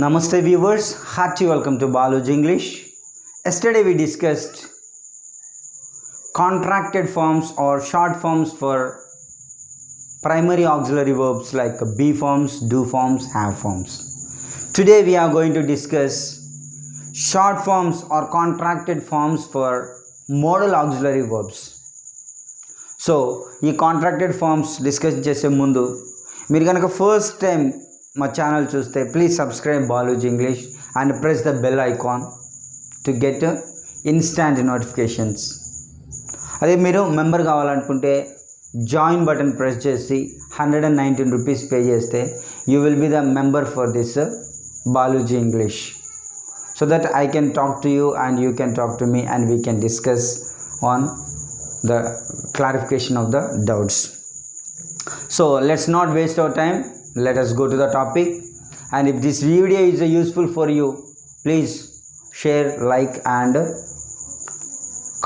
Namaste viewers, hearty welcome to Baluji English. Yesterday we discussed contracted forms or short forms for primary auxiliary verbs like be forms, do forms, have forms. Today we are going to discuss short forms or contracted forms for modal auxiliary verbs. So ఈ contracted forms discuss చేసే ముందు మీరు కనుక first time మా channel చూస్తే please subscribe Baluji English and press the bell icon to get instant notifications. అదే మీరు member కావాలనుకుంటే జాయిన్ బటన్ ప్రెస్ చేసి 119 రూపీస్ పే చేస్తే you will be the member for this Baluji English, so that I can talk to you and you can talk to me and we can discuss on the clarification of the doubts. So let's not waste our time, let us go to the topic. And if this video is useful for you, please share, like and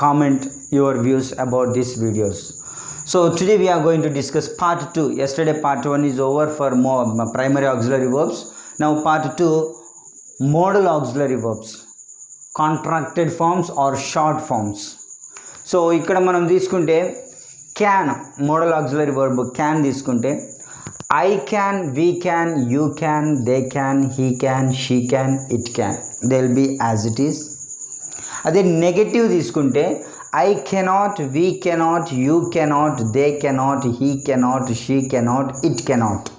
comment your views about these videos. So today we are going to discuss part 2. Yesterday part 1 is over for more primary auxiliary verbs. Now part 2, modal auxiliary verbs, contracted forms or short forms. So ఇక్కడ మనం తీసుకుంటే can, modal auxiliary verb can తీసుకుంటే I can, we can, you can, they can, he can, she can, it can, they will be as it is. అదే negative తీసుకుంటే I cannot, we cannot, you cannot, they cannot, he cannot, she cannot, it cannot.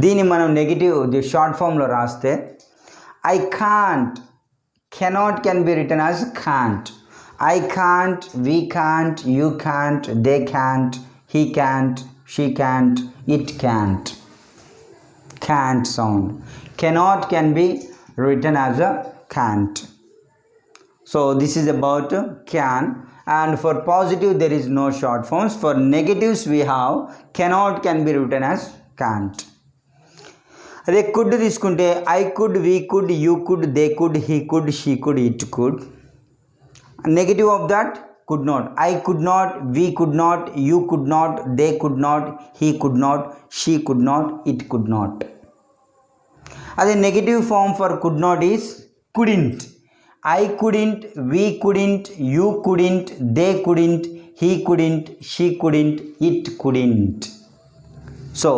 దీన్ని మనం negative short ఫామ్లో రాస్తే I can't, cannot can be written as can't. I can't, we can't, you can't, they can't, he can't, she can't, it can't. Can't sound. Cannot can be written as a can't. So this is about can, and for positive there is no short forms. For negatives we have cannot can be written as can't. అదే could తీసుకుంటే I could, we could, you could, they could, he could, she could, it could. Negative of that could not. I could not, we could not, you could not, they could not, he could not, she could not, it could not. The negative form for could not is couldn't. I couldn't, we couldn't, you couldn't, they couldn't, he couldn't, she couldn't, it couldn't. So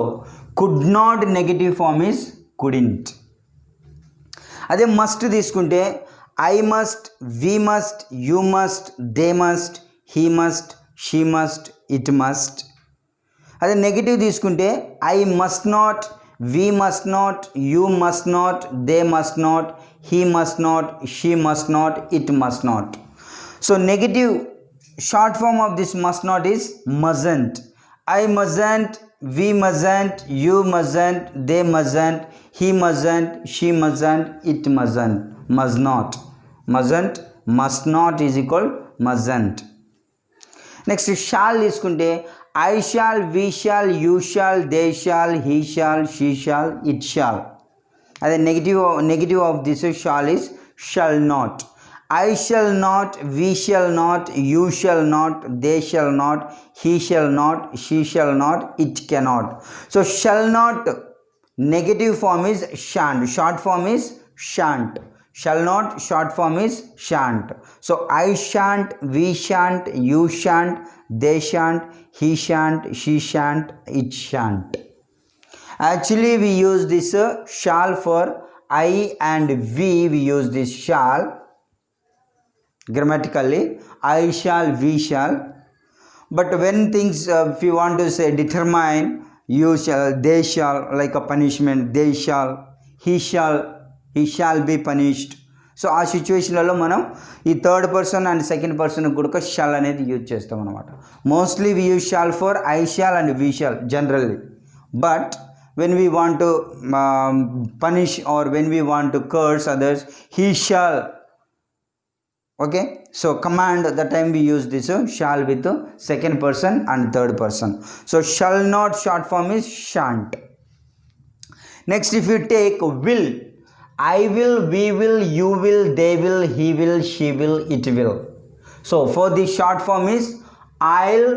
could not negative form is couldn't. అదే must తీసుకుంటే I must, we must, you must, they must, he must, she must, it must. అదే negative తీసుకుంటే I must not, we must not, you must not, they must not, he must not, she must not, it must not. So negative short form of this must not is mustn't. I mustn't, we mustn't, you mustn't, they mustn't, he mustn't, she mustn't, it mustn't. Must not. Mustn't, must not is equal mustn't. Next shall తీసుకుంటే I shall, we shall, you shall, they shall, he shall, she shall, it shall. అదే negative of this shall is shall not. I shall not, we shall not, you shall not, they shall not, he shall not, she shall not, it cannot. So shall not negative form is shan't, short form is shan't. Shall not short form is shan't. So I shan't, we shan't, you shan't, they shan't, he shan't, she shan't, it shan't. Actually we use this shall for I and we use this shall grammatically. I shall, we shall. But when things if you want to say determine, you shall, they shall, like a punishment, they shall, he shall be punished. So ఆ సిచ్యువేషన్లలో మనం ఈ third person and second person కూడా shall అనేది use చేస్తాం అనమాట. Mostly we use shall for I shall and we shall generally. But when we want to punish or when we want to curse others, he shall. Okay, so command the time we use this shall with second person and third person. So shall not short form is shan't. Next if you take will, I will, we will, you will, they will, he will, she will, it will. So for the short form is I'll,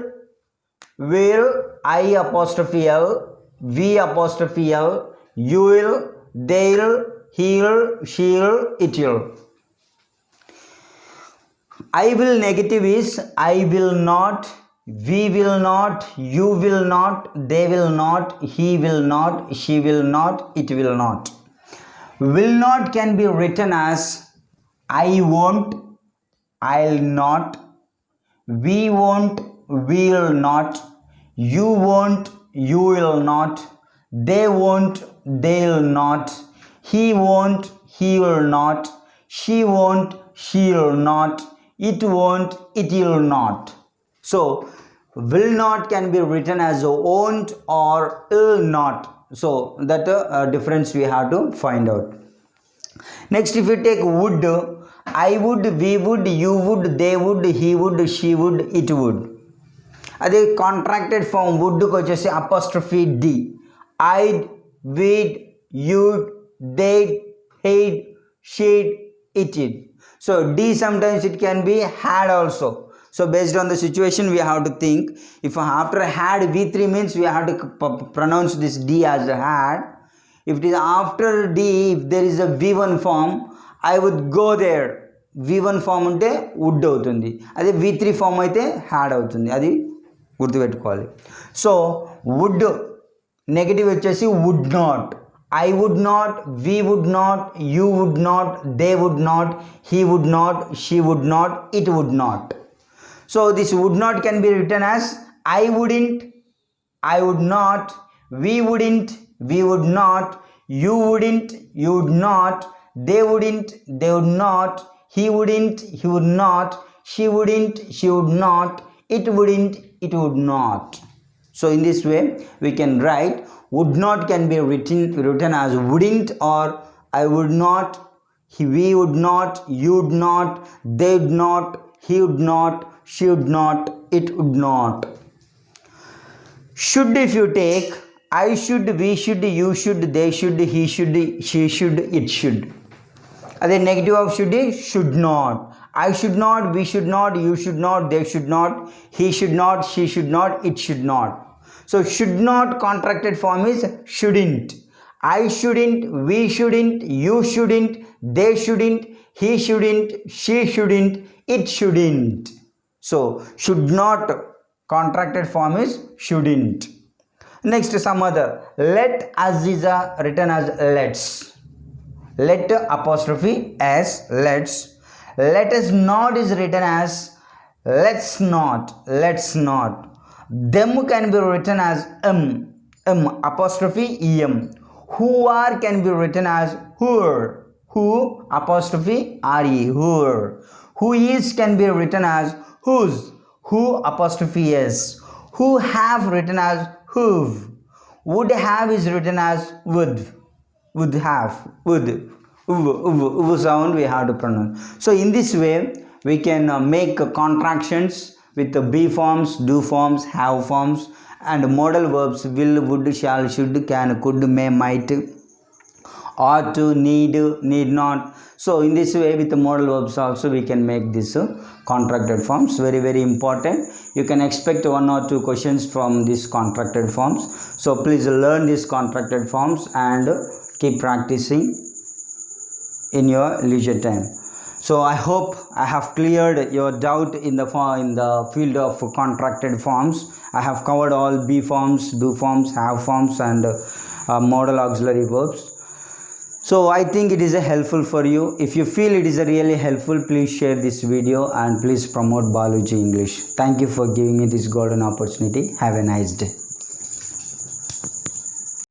will, I apostrophe L, we apostrophe L, you will, they'll, he'll, she'll, it'll. I will negative is I will not, we will not, you will not, they will not, he will not, she will not, it will not. Will not can be written as I won't, I'll not, we won't, we'll not, you won't, you will not, they won't, they'll not, he won't, he will not, she won't, she'll not, it won't, it will not. So will not can be written as won't or will not. So that difference we have to find out. Next, if you take would, I would, we would, you would, they would, he would, she would, it would. అదే contracted form వుడ్కి వచ్చేసి apostrophe D. I'd, weed, యూడ్, they'd, he'd, she'd, it'd. So D sometimes it can be had also. So based on the situation we have to think. If after had V3 means we have to pronounce this D as a had. If it is after D, if there is a V1 form, I would go there. V1 form ఉంటే would అవుతుంది, అదే V3 form అయితే had అవుతుంది. అది గుర్తుపెట్టుకోవాలి. So would negative వచ్చేసి would not. I would not, we would not, you would not, they would not, he would not, she would not, it would not. So this would not can be written as I wouldn't, I would not, we wouldn't, we would not, you wouldn't, you would not, they wouldn't, they would not, he wouldn't, he would not, she wouldn't, she would not, it wouldn't, it would not. So in this way we can write would not can be written as wouldn't or I would not, we would not, you would not, they would not, he would not, she would not, it would not. Should if you take I should, we should, you should, they should, he should, she should, it should. Other negative of should not. I should not, we should not, you should not, they should not, he should not, she should not, it should not. So should not contracted form is shouldn't. I shouldn't, we shouldn't, you shouldn't, they shouldn't, he shouldn't, she shouldn't, it shouldn't. So should not contracted form is shouldn't. Next some other. Let us is written as let's. Let apostrophe s, let's. Let us not is written as let's not, let's not. Them can be written as m apostrophe em. Who are can be written as whoer, who apostrophe re, whoer. Who is can be written as whose, who apostrophe s. Who have written as who've. Would have is written as would, would have, would. Uv sound we have to pronounce. So in this way we can make contractions with the be forms, do forms, have forms, and modal verbs will, would, shall, should, can, could, may, might, ought to, need not. So in this way with the modal verbs also we can make this contracted forms. Very very important. You can expect 1 or 2 questions from these contracted forms. So please learn these contracted forms and keep practicing in your leisure time. So I hope I have cleared your doubt in the field of contracted forms. I have covered all be forms, do forms, have forms, and modal auxiliary verbs. So I think it is helpful for you. If you feel it is really helpful, please share this video and please promote Baluji English. Thank you for giving me this golden opportunity. Have a nice day.